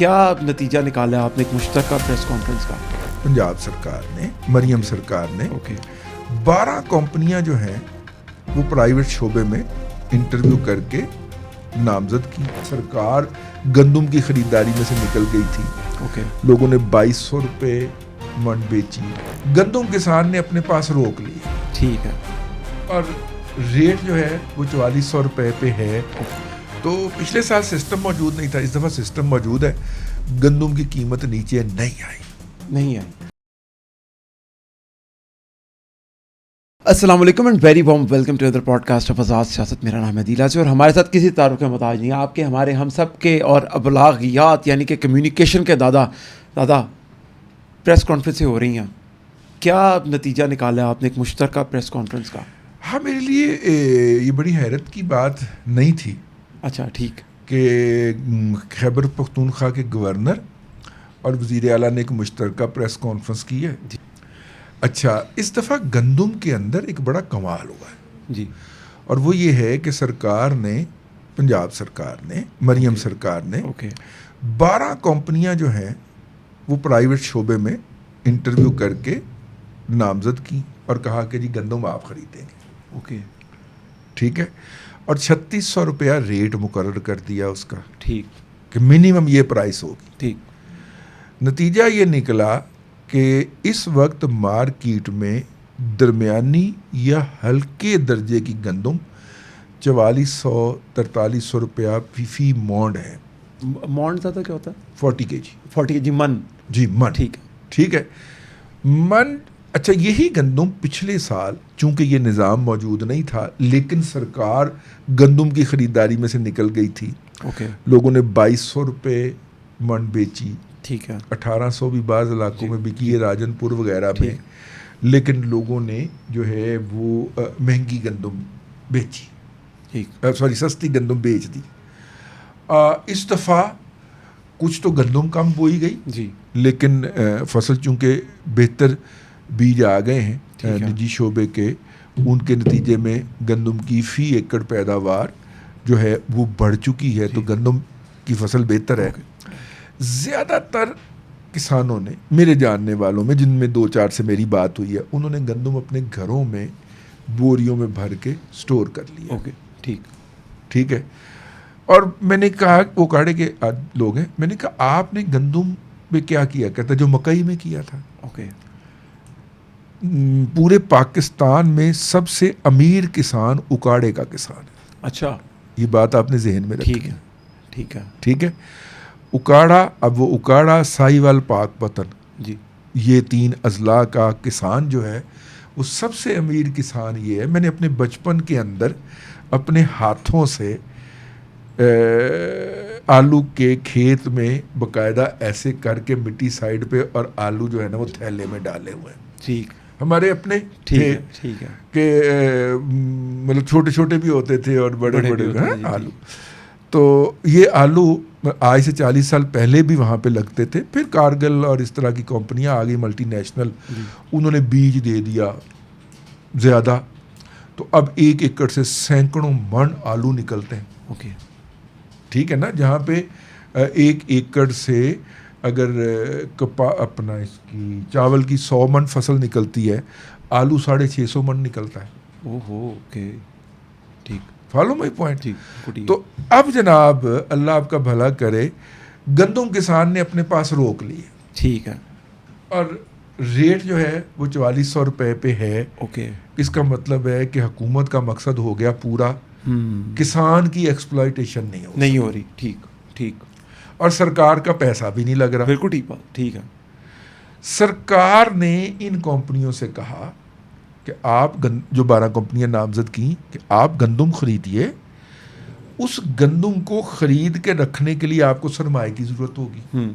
کیا نتیجہ نکالا آپ نے ایک مشترکہ پریس کانفرنس کا؟ پنجاب سرکار نے، مریم سرکار نے 12 کمپنیاں جو ہیں وہ پرائیویٹ شعبے میں انٹرویو کر کے نامزد کی. سرکار گندم کی خریداری میں سے نکل گئی تھی. لوگوں نے 2200 روپے من بیچی. گندم کسان نے اپنے پاس روک لی. ٹھیک ہے. اور ریٹ جو ہے وہ 4400 روپے پہ ہے. تو پچھلے سال سسٹم موجود نہیں تھا، اس دفعہ سسٹم موجود ہے. گندم کی قیمت نیچے نہیں آئی. السلام علیکم and very warm welcome to other podcast of Azad Siyasat. میرا نام ہے عدیل آصفی اور ہمارے ساتھ کسی تعارف کا محتاج نہیں، آپ کے، ہمارے، ہم سب کے اور ابلاغیات یعنی کہ کمیونیکیشن کے دادا پریس کانفرنسیں ہو رہی ہیں. کیا نتیجہ نکالا آپ نے ایک مشترکہ پریس کانفرنس کا؟ ہاں، میرے لیے یہ بڑی حیرت کی بات نہیں تھی. اچھا ٹھیک. کہ خیبر پختونخوا کے گورنر اور وزیر اعلیٰ نے ایک مشترکہ پریس کانفرنس کی ہے. اچھا، اس دفعہ گندم کے اندر ایک بڑا کمال ہوا ہے جی، اور وہ یہ ہے کہ سرکار نے، پنجاب سرکار نے، مریم سرکار نے 12 کمپنیاں جو ہیں وہ پرائیویٹ شعبے میں انٹرویو کر کے نامزد کی اور کہا کہ جی گندم آپ خریدیں گے. ٹھیک ہے. اور 3600 روپیہ ریٹ مقرر کر دیا اس کا. ٹھیک. کہ منیمم یہ پرائس ہوگی. ٹھیک. نتیجہ یہ نکلا کہ اس وقت مارکیٹ میں درمیانی یا ہلکے درجے کی گندم 4400-4300 روپیہ فی مونڈ ہے. مونڈ زیادہ کیا ہوتا ہے؟ 40 کے جی. 40 کے جی من. جی من. ٹھیک ہے. من. اچھا، یہی گندم پچھلے سال چونکہ یہ نظام موجود نہیں تھا لیکن سرکار گندم کی خریداری میں سے نکل گئی تھی. لوگوں نے 2200 روپے من بیچی. ٹھیک ہے. 1800 بھی بعض علاقوں میں بکی ہے، راجن پور وغیرہ میں. لیکن لوگوں نے جو ہے وہ مہنگی گندم بیچی، سستی گندم بیچ دی. اس دفعہ کچھ تو گندم کم بوئی گئی جی، لیکن فصل چونکہ بہتر بیج آ گئے ہیں نجی شعبے کے، ان کے نتیجے میں گندم کی فی ایکڑ پیداوار جو ہے وہ بڑھ چکی ہے. تو گندم کی فصل بہتر ہے. زیادہ تر کسانوں نے، میرے جاننے والوں میں جن میں 2-4 سے میری بات ہوئی ہے، انہوں نے گندم اپنے گھروں میں بوریوں میں بھر کے سٹور کر لیا. ٹھیک ہے. اور میں نے کہا، وہ کہا کہ لوگ ہیں، میں نے کہا آپ نے گندم میں کیا کیا؟ کہتا جو مکئی میں کیا تھا. پورے پاکستان میں سب سے امیر کسان اکاڑے کا کسان ہے. اچھا، یہ بات آپ نے ذہن میں رکھی. ٹھیک ہے. اکاڑا، اب وہ اکاڑا، ساہیوال، پاک پتن، جی، یہ 3 اضلاع کا کسان جو ہے وہ سب سے امیر کسان یہ ہے. میں نے اپنے بچپن کے اندر اپنے ہاتھوں سے آلو کے کھیت میں باقاعدہ ایسے کر کے مٹی سائڈ پہ اور آلو جو ہے نا وہ تھیلے میں ڈالے ہوئے ہیں. ٹھیک. ہمارے اپنے تھے کہ مطلب چھوٹے چھوٹے بھی ہوتے تھے اور بڑے بڑے آلو. تو یہ آلو آج سے 40 سال پہلے بھی وہاں پہ لگتے تھے. پھر کارگل اور اس طرح کی کمپنیاں آ گئی ملٹی نیشنل، انہوں نے بیج دے دیا زیادہ. تو اب 1 ایکڑ سے سینکڑوں من آلو نکلتے ہیں. ٹھیک ہے نا. جہاں پہ 1 ایکڑ سے اگر اپنا اس کی چاول کی 100 من فصل نکلتی ہے، آلو 650 من نکلتا ہے. ٹھیک. Follow my point. تو اب جناب اللہ آپ کا بھلا کرے، گندم کسان نے اپنے پاس روک لی. ٹھیک ہے. اور ریٹ جو ہے وہ 4400 روپے پہ ہے. اس کا مطلب ہے کہ حکومت کا مقصد ہو گیا پورا، کسان کی ایکسپلائٹیشن نہیں ہو رہی. ٹھیک. اور سرکار کا پیسہ بھی نہیں لگ رہا. بالکل ٹھیک ہے. سرکار نے ان کمپنیوں سے کہا کہ آپ جو 12 کمپنیاں نامزد کی کہ آپ گندم خریدیے. اس گندم کو خرید کے رکھنے کے لیے آپ کو سرمایہ کی ضرورت ہوگی،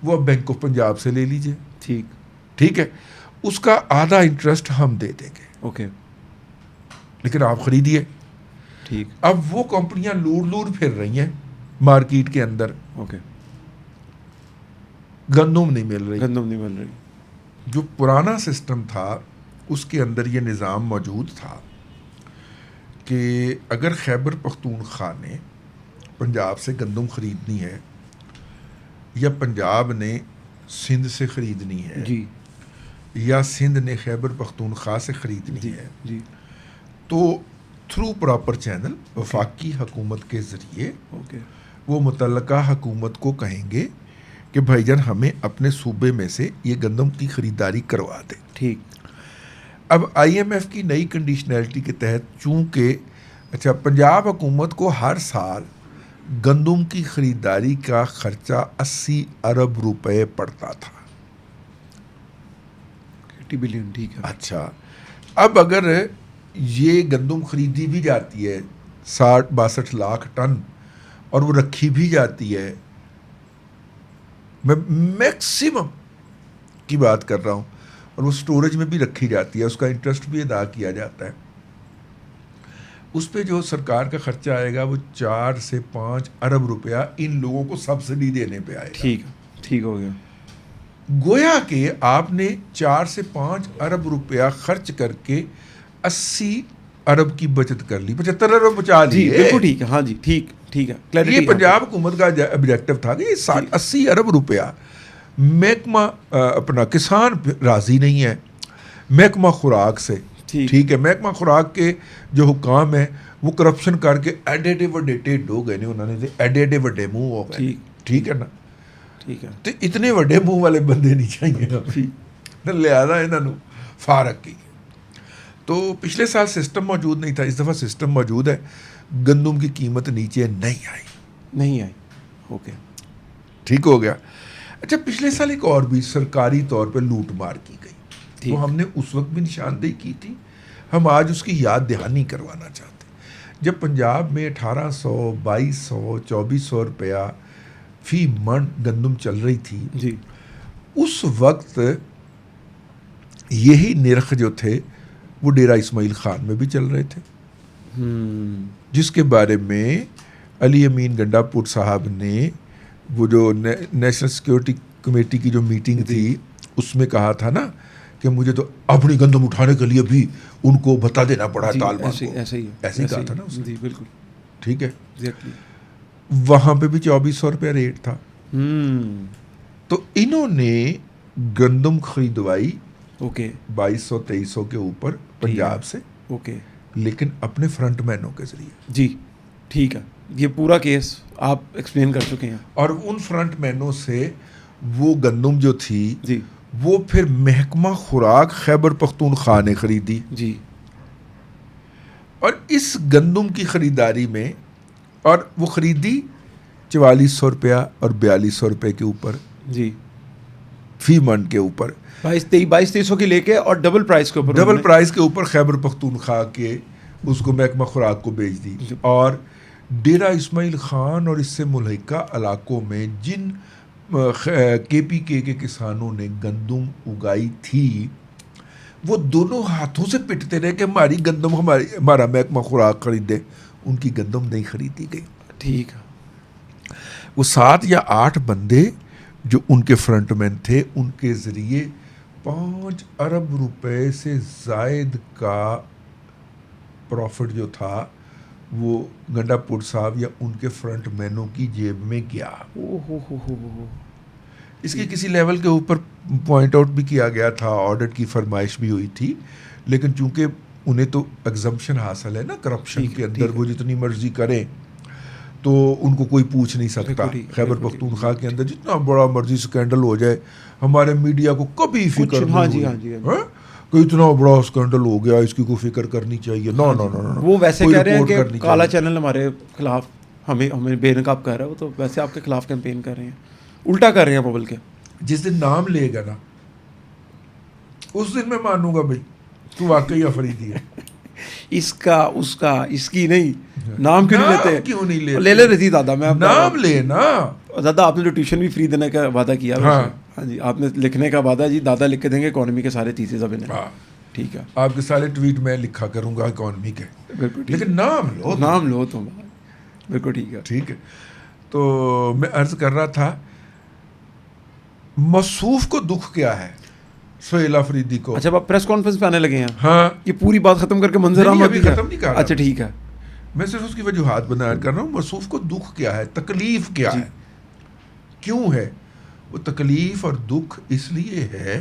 وہ اب بینک آف پنجاب سے لے لیجیے. ٹھیک ہے. اس کا آدھا انٹرسٹ ہم دے دیں گے. لیکن آپ خریدیے. ٹھیک. اب وہ کمپنیاں لور پھر رہی ہیں مارکیٹ کے اندر. گندم نہیں مل رہی. جو پرانا سسٹم تھا اس کے اندر یہ نظام موجود تھا کہ اگر خیبر پختونخوا نے پنجاب سے گندم خریدنی ہے یا پنجاب نے سندھ سے خریدنی ہے جی یا سندھ نے خیبر پختونخوا سے خریدنی ہے جی تو تھرو پراپر چینل وفاقی حکومت کے ذریعے اوکے وہ متعلقہ حکومت کو کہیں گے کہ بھائی جان ہمیں اپنے صوبے میں سے یہ گندم کی خریداری کروا دیں. ٹھیک. اب آئی ایم ایف کی نئی کنڈیشنلٹی کے تحت چونکہ اچھا پنجاب حکومت کو ہر سال گندم کی خریداری کا خرچہ 80 ارب روپے پڑتا تھا. 80 بلین. ٹھیک ہے. اچھا اب اگر یہ گندم خریدی بھی جاتی ہے 60-62 لاکھ ٹن اور وہ رکھی بھی جاتی ہے, میں میکسیمم کی بات کر رہا ہوں, اور وہ سٹوریج میں بھی رکھی جاتی ہے, اس کا انٹرسٹ بھی ادا کیا جاتا ہے, اس پہ جو سرکار کا خرچہ آئے گا وہ 4 سے 5 ارب روپیہ ان لوگوں کو سبسڈی دینے پہ آئے گا. ٹھیک ہو گیا. گویا کہ آپ نے 4 سے 5 ارب روپیہ خرچ کر کے 80 ارب کی بچت کر لی, 75 ارب بچا لی. جی بالکل ٹھیک ہے. ہاں جی ٹھیک ہے. یہ پنجاب حکومت کا آبجیکٹو تھا کہ یہ 80 ارب روپیہ محکمہ اپنا کسان راضی نہیں ہے محکمہ خوراک سے. ٹھیک ہے, محکمہ خوراک کے جو حکام ہیں وہ کرپشن کر کے ایڈے وڈے ٹیڈ ہو گئے, انہوں نے ایڈے وڈے منہ ہو گئے. ٹھیک ہے نا. ٹھیک ہے. تو اتنے وڈے منہ والے بندے نہیں چاہیے, لہٰذا انہوں فارغ کی. تو پچھلے سال سسٹم موجود نہیں تھا, اس دفعہ سسٹم موجود ہے. گندم کی قیمت نیچے نہیں آئی. اوکے ٹھیک ہو گیا. اچھا پچھلے سال ایک اور بھی سرکاری طور پہ لوٹ مار کی گئی, وہ ہم نے اس وقت بھی نشاندہی کی تھی, ہم آج اس کی یاد دہانی کروانا چاہتے ہیں. جب پنجاب میں 1800 2200 2400 روپیہ فی من گندم چل رہی تھی جی, اس وقت یہی نرخ جو تھے وہ ڈیرہ اسماعیل خان میں بھی چل رہے تھے, جس کے بارے میں علی امین گنڈا پور صاحب نے وہ جو نیشنل سیکیورٹی کمیٹی کی جو میٹنگ تھی اس میں کہا تھا نا کہ مجھے تو اپنی گندم اٹھانے کے لیے بھی ان کو بتا دینا پڑا طالبان کو. ایسے ہی کہا تھا نا اس نے. بالکل ٹھیک ہے. وہاں پہ بھی 2400 روپے ریٹ تھا. تو انہوں نے گندم خریدوائی 2200-2300 کے اوپر پنجاب سے, لیکن اپنے فرنٹ مینوں کے ذریعے. جی ٹھیک ہے, یہ پورا کیس آپ ایکسپلین کر چکے ہیں. اور ان فرنٹ مینوں سے وہ گندم جو تھی جی وہ پھر محکمہ خوراک خیبر پختونخوا نے خریدی. جی اور اس گندم کی خریداری میں, اور وہ خریدی 4400 روپیہ اور 4200 روپے کے اوپر. جی فی من کے اوپر 2200 کی لے کے, اور ڈبل پرائز کے اوپر خیبر پختونخوا کے اس کو محکمہ خوراک کو بیچ دی. اور ڈیرہ اسماعیل خان اور اس سے ملحقہ علاقوں میں جن کے پی کے کسانوں نے گندم اگائی تھی وہ دونوں ہاتھوں سے پٹتے رہے کہ ہماری گندم ہمارا محکمہ خوراک خریدے. ان کی گندم نہیں خریدی گئی. ٹھیک ہے. وہ 7 یا 8 بندے جو ان کے فرنٹ مین تھے, ان کے ذریعے 5 ارب روپے سے زائد کا پروفٹ جو تھا وہ گنڈا پور صاحب یا ان کے فرنٹ مینوں کی جیب میں گیا. اس کے کسی لیول کے اوپر پوائنٹ آؤٹ بھی کیا گیا تھا, آڈٹ کی فرمائش بھی ہوئی تھی, لیکن چونکہ انہیں تو ایگزمپشن حاصل ہے نا کرپشن کے اندر, وہ جتنی مرضی کریں تو ان کو کوئی پوچھ نہیں سکتا. خیبر پختونخوا کے اندر جتنا بڑا مرضی سکینڈل ہو جائے, ہمارے میڈیا کو کبھی فکر نہیں ہوئی کہ اتنا بڑا اسکینڈل ہو گیا, اس کی کوئی فکر کرنی چاہیے. نو. وہ ویسے کہہ رہے ہیں کہ کالا چینل ہمارے خلاف ہمیں بے نقاب کر رہا ہے, وہ تو ویسے آپ کے خلاف کیمپین کر رہے ہیں, الٹا کر رہے ہیں. ببل کے جس دن نام لے گا نا اس دن میں مانوں گا بھائی تو واقعی افریدی ہے. اس کا اس کا اس کی نہیں, نام کیوں نہیں لیتے؟ لے لے رہی دادا, میں نام لینا. دادا آپ نے جو ٹیوشن بھی فری دینے کا وعدہ کیا, ہاں جی آپ نے لکھنے کا وعدہ, جی دادا لکھ کے دیں گے اکانومی کے سارے تیسے اب انہیں. ٹھیک ہے, آپ کے سارے ٹویٹ میں لکھا کروں گا اکانومی کے, لیکن نام لو تم. بالکل ٹھیک ہے. ٹھیک ہے. تو میں عرض کر رہا تھا موصوف کو دکھ کیا ہے سہیل آفریدی کو. اچھا آپ پریس کانفرنس پہ آنے لگے ہیں. ہاں یہ پوری بات ختم کر کے منظر عام ابھی ختم نہیں کر رہا. اچھا ٹھیک ہے, میں صرف اس کی وجوہات بیان کر رہا ہوں. موصوف کو دکھ کیا ہے, تکلیف کیا ہے, کیوں ہے, وہ تکلیف اور دکھ اس لیے ہے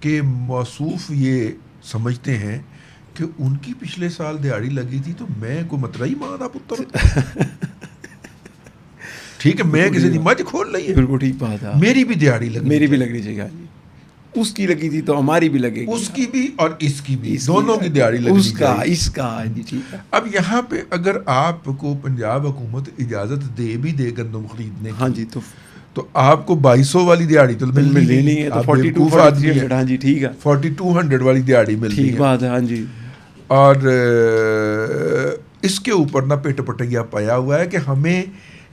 کہ موصوف یہ سمجھتے ہیں کہ ان کی پچھلے سال دیہڑی لگی تھی تو میں کو مترائی ماں دا پتر ٹھیک ہے میں کسی دی مجھ کھول لئی ہے بالکل ٹھیک بات ہے میری بھی دیہڑی لگی میری بھی لگنی چاہیے اس کی لگی تھی تو ہماری بھی لگے گی اس کی بھی اور اس کی بھی دونوں کی دیہڑی لگنی چاہیے اس کا جی ٹھیک ہے اب یہاں پہ اگر آپ کو پنجاب حکومت اجازت دے بھی دے گندم خریدنے ہاں جی تو آپ کو 2200 والی دیہڑی تو ملنی نہیں ہے 4200 ہاں جی ٹھیک ہے 4200 والی دیہڑی ملتی ہے ٹھیک بات ہے ہاں جی اور اس کے اوپر نہ پیٹ پٹیا پایا ہوا ہے کہ ہمیں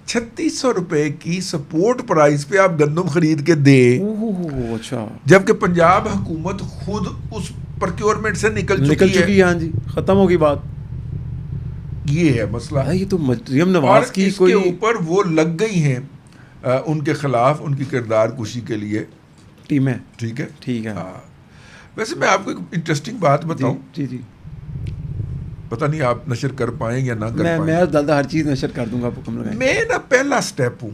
3600 روپے کی سپورٹ پرائز پہ آپ گندم خرید کے دے اچھا جبکہ پنجاب حکومت خود اس پرکیورمنٹ سے نکل چکی ہے ہاں جی ختم ہوگی بات یہ ہے مسئلہ یہ تو مریم نواز کی اس کے اوپر وہ لگ گئی ہیں ان کے خلاف ان کی کردار کشی کے لیے ٹیمیں ٹھیک ہے ٹھیک ہے ویسے میں آپ کو ایک انٹرسٹنگ بات بتاؤں جی جی پتہ نہیں آپ نشر کر پائیں یا نہ کر پائیں میں دادا ہر چیز نشر کر دوں گا حکم لگائیں میں نا پہلا سٹیپ ہوں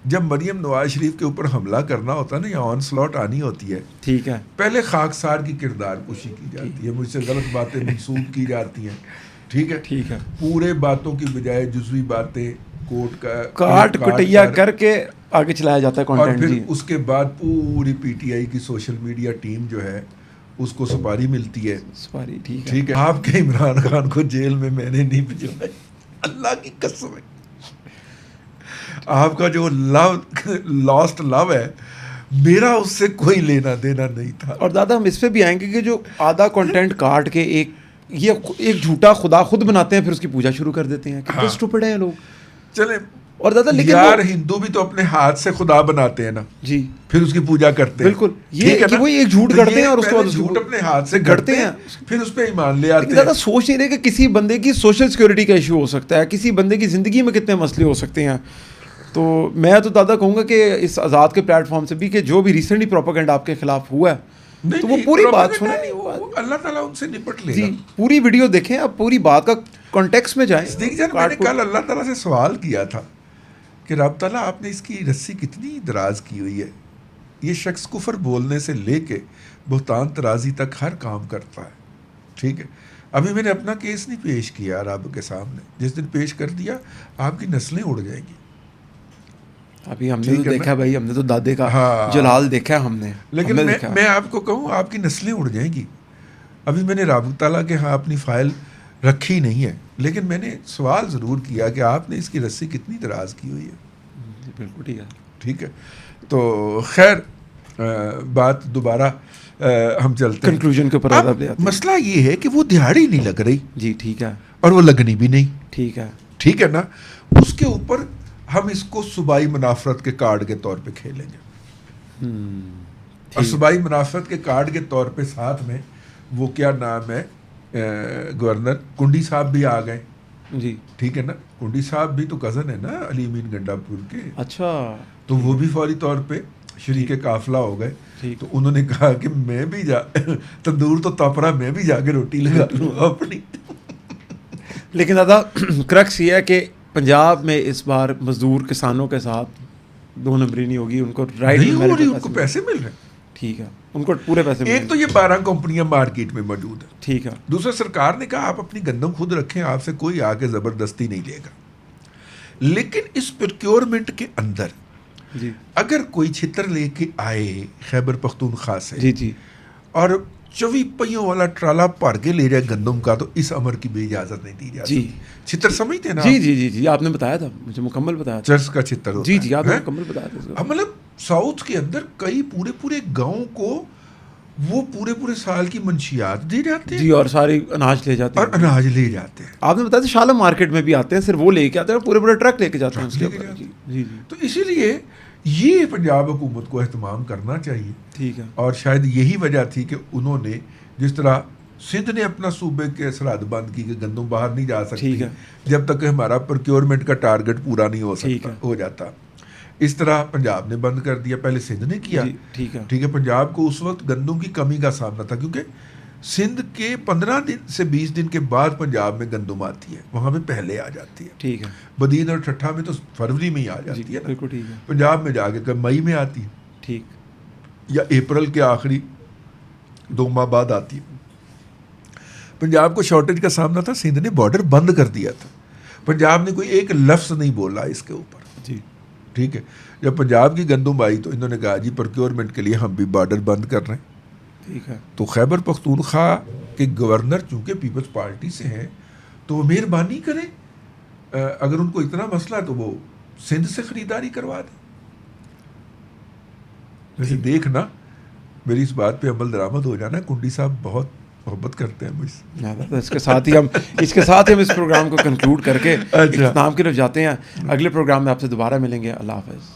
جب مریم نواز شریف کے اوپر حملہ کرنا ہوتا ہے نا یا آن سلاٹ آنی ہوتی ہے ٹھیک ہے پہلے خاکسار کی کردار کشی کی جاتی ہے مجھ سے غلط باتیں منسوخ کی جاتی ہیں ٹھیک ہے پورے باتوں کی بجائے جزوی باتیں کوٹ کا کاٹ کٹیا کر کے آگے چلایا جاتا ہے اور پھر اس کے بعد پوری پی ٹی آئی کی سوشل میڈیا ٹیم جو ہے اس کو سپاری ملتی ہے سپاری ٹھیک ہے آپ کے عمران خان کو جیل میں نے نہیں بھجوایا اللہ کی قسم ہے آپ کا جو لاسٹ لو ہے میرا اس سے کوئی لینا دینا نہیں تھا اور دادا ہم اس پہ بھی آئیں گے کہ جو آدھا کنٹینٹ کاٹ کے ایک جھوٹا خدا خود بناتے ہیں پھر اس کی پوجا شروع کر دیتے ہیں کتنے اسٹوپڈ ہیں لوگ چلیں اور دادا لیکن یار ہندو بھی تو اپنے ہاتھ سے خدا بناتے ہیں نا جی پھر اس کی پوجا کرتے ہیں بالکل یہ کہ وہ ایک جھوٹ کرتے ہیں اور اس کے بعد جھوٹ اپنے ہاتھ سے کرتے ہیں پھر اس پہ ایمان لے آتے ہیں دادا سوچ نہیں رہے کہ کسی بندے کی سوشل سیکورٹی کا ایشو ہو سکتا ہے کسی بندے کی زندگی میں کتنے مسئلے ہو سکتے ہیں تو میں تو دادا کہوں گا کہ اس آزاد کے پلیٹ فارم سے بھی کہ جو بھی ریسنٹلی پروپیگنڈا آپ کے خلاف ہوا ہے تو وہ پوری بات سنیں اللہ تعالیٰ ان سے نپٹ لے گا جی پوری ویڈیو دیکھیں آپ پوری بات کا کانٹیکسٹ میں جائیں میں نے کل اللہ تعالیٰ سے سوال کیا تھا کہ رب تعالیٰ آپ نے اس کی رسی کتنی دراز کی ہوئی ہے یہ شخص کفر بولنے سے لے کے بہتان ترازی تک ہر کام کرتا ہے ٹھیک ہے ابھی میں نے اپنا کیس نہیں پیش کیا رب کے سامنے جس دن پیش کر دیا آپ کی نسلیں اڑ جائیں گی ابھی ہم نے تو دیکھا بھائی ہم نے تو دادے کا جلال دیکھا ہم نے لیکن میں آپ کو کہوں آپ کی نسلیں اڑ جائیں گی ابھی میں نے رب تعالیٰ کے ہاں اپنی فائل رکھی نہیں ہے لیکن میں نے سوال ضرور کیا کہ آپ نے اس کی رسی کتنی دراز کی ہوئی ہے بالکل ٹھیک ہے تو خیر بات دوبارہ ہم چلتے ہیں کنکلوژن کے اوپر مسئلہ یہ ہے کہ وہ دیہڑی نہیں لگ رہی جی ٹھیک ہے اور وہ لگنی بھی نہیں ٹھیک ہے نا اس کے اوپر ہم اس کو صوبائی منافرت کے کارڈ کے طور پہ کھیلیں گے اور صوبائی منافرت کے کارڈ کے طور پہ ساتھ میں وہ کیا نام ہے گورنر کنڈی صاحب بھی آ گئے جی ٹھیک ہے نا کنڈی صاحب بھی تو کزن ہے نا علی امین گنڈا پور کے اچھا تو وہ بھی فوری طور پہ شریک قافلہ ہو گئے تو انہوں نے کہا کہ میں بھی تندور تو تپ رہا میں بھی جا کے روٹی لگا لوں اپنی لیکن دادا کرکس یہ ہے کہ پنجاب میں اس بار مزدور کسانوں کے ساتھ 2 نمبری نہیں ہوگی ان کو رائٹ نہیں ہو رہی ان کو پیسے مل رہے ہیں ٹھیک ہے ان کو پورے پیسے ایک تو یہ 12 کمپنیاں مارکیٹ میں موجود ہیں ٹھیک ہے دوسرا سرکار نے کہا آپ اپنی گندم خود رکھیں آپ سے کوئی آ کے زبردستی نہیں لے گا لیکن اس پروکیورمنٹ کے اندر جی اگر کوئی چھتر لے کے آئے خیبر پختونخوا سے جی اور 24 پہیوں والا ٹرالا بھر کے لے جائے گندم کا تو اس امر کی بے اجازت نہیں دی جاتی جی چھتر سمجھتے ہیں نا جی آپ نے بتایا تھا مجھے مکمل بتایا چرس کا چھتر جی آپ نے مکمل بتایا تھا مطلب ساؤتھ کے اندر کئی پورے گاؤں کو وہ پورے سال کی منشیات دی جاتے ہیں جی اور ساری اناج لے جاتے ہیں آپ نے بتایا تھا شالم مارکیٹ میں بھی آتے ہیں صرف وہ لے کے آتے ہیں پورے ٹرک لے کے جاتے ہیں اس کے اوپر جی تو اسی لیے یہ پنجاب حکومت کو اہتمام کرنا چاہیے ٹھیک ہے اور شاید یہی وجہ تھی کہ انہوں نے جس طرح سندھ نے اپنا صوبے کے سرحد بند کی کہ گندم باہر نہیں جا سکتی جب تک کہ ہمارا پروکیورمنٹ کا ٹارگٹ پورا نہیں ہو جاتا اس طرح پنجاب نے بند کر دیا پہلے سندھ نے کیا ٹھیک ہے پنجاب کو اس وقت گندم کی کمی کا سامنا تھا کیونکہ سندھ کے 15 دن سے 20 دن کے بعد پنجاب میں گندم آتی ہے, وہاں پہ پہلے آ جاتی ہے. ٹھیک ہے. بدین اور ٹھٹھا میں تو فروری میں ہی آ جاتی ہے, بالکل ٹھیک ہے. پنجاب میں جا کے مئی میں آتی ہے. ٹھیک. یا اپریل کے آخری 2 ماہ بعد آتی ہے. پنجاب کو شارٹیج کا سامنا تھا, سندھ نے بارڈر بند کر دیا تھا, پنجاب نے کوئی ایک لفظ نہیں بولا اس کے اوپر. جی ٹھیک ہے. جب پنجاب کی گندم آئی تو انہوں نے کہا جی پروکیورمنٹ کے لیے ہم بھی بارڈر بند کر رہے ہیں. ٹھیک ہے. تو خیبر پختونخوا کے گورنر چونکہ پیپلز پارٹی سے ہیں تو وہ مہربانی کریں, اگر ان کو اتنا مسئلہ ہے تو وہ سندھ سے خریداری کروا دیں. ویسے دیکھنا میری اس بات پہ عمل درآمد ہو جانا, کنڈی صاحب بہت محبت کرتے ہیں مجھ سے. اس کے ساتھ ہی ہم اس پروگرام کو کنکلوڈ کر کے اختتام کی طرف جاتے ہیں. اگلے پروگرام میں آپ سے دوبارہ ملیں گے. اللہ حافظ.